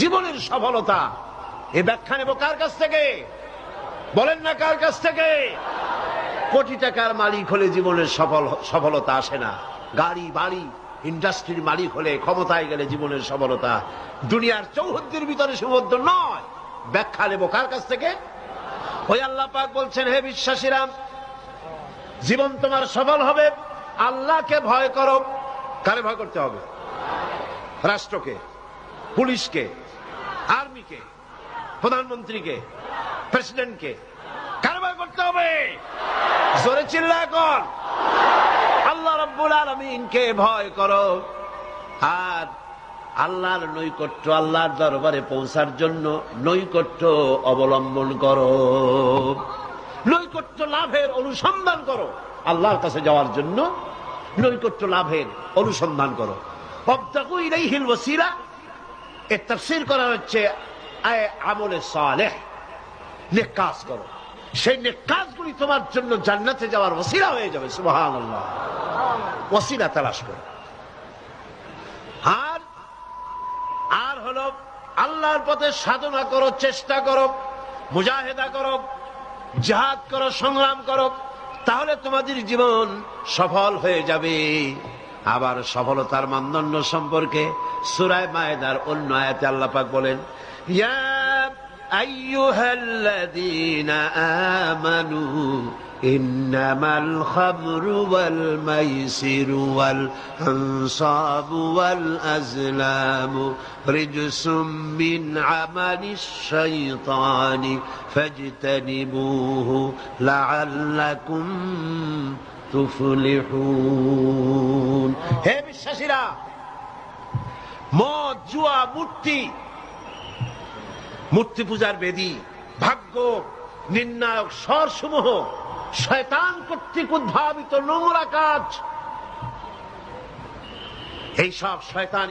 জীবনের সফলতা এ ব্যাখ্যা নেব কার কাছ থেকে? বলেন না কার কাছ থেকে? কোটি টাকার মালিক হলে জীবনের সফলতা আসে না। গাড়ি বাড়ি ইন্ডাস্ট্রির মালিক হলে, ক্ষমতায় গেলে জীবনের সফলতা। দুনিয়ার চৌহদ্দির ভিতরে সুবদ্ধ নয়। ব্যাখ্যা নেব কার কাছ থেকে? ওই আল্লাহ পাক বলছেন, হে বিশ্বাসীরা, জীবন তোমার সফল হবে আল্লাহকে ভয় করো। কারে ভয় করতে হবে? রাষ্ট্রকে, পুলিশকে, আর্মিকে, প্রধানমন্ত্রীকে, প্রেসিডেন্টকে। কারে ভয় করতে হবে? জোরে চিল্লা এখন। আল্লাহ রাব্বুল আলামিনকে ভয় করো। আর আল্লাহর নৈকট্য, আল্লাহর দরবারে পৌঁছার জন্য নৈকট্য অবলম্বন করো। নৈকট্য লাভের অনুসন্ধান করো। আল্লাহর কাছে যাওয়ার জন্য নৈকট্য লাভের অনুসন্ধান করো। ওয়াবতাগু ইলাইহিল ওয়াসিলা, এর তাফসীর করা হচ্ছে আমলে সালেহ, নেক কাজ করো। সেই নেক কাজগুলি তোমার জন্য জান্নাতে যাওয়ার ওসিলা হয়ে যাবে। সুবহানাল্লাহ। ওসিলা তালাশ করো। আর হলো আল্লাহর পথে সাধনা করো, চেষ্টা করো, মুজাহিদা করো, জিহাদ করো, সংগ্রাম করো। তাহলে তোমাদের জীবন সফল হয়ে যাবে। আবার সফলতার মানদণ্ড সম্পর্কে সূরা মায়েদার অন্য আয়াতে আল্লাহ পাক বলেন, ইয়া আইয়ুহাল্লাযীনা আমানু ইন্নামাল খামরু ওয়াল মাইসিরু ওয়াল আনসাবু ওয়াল আজলামু রিজসুম মিন আমালিশ শাইতানি ফাজতানিবুহু লাআল্লাকুম তুফলিহুন। হে বিশ্বাসীরা, মদ, জুয়া, মূর্তি পূজার বেদী, ভাগ্য নির্ণায়ক স্বরসমূহ শয়তান কর্তৃক উদ্ভাবিত নোংরা কাজ। এই সব শয়তান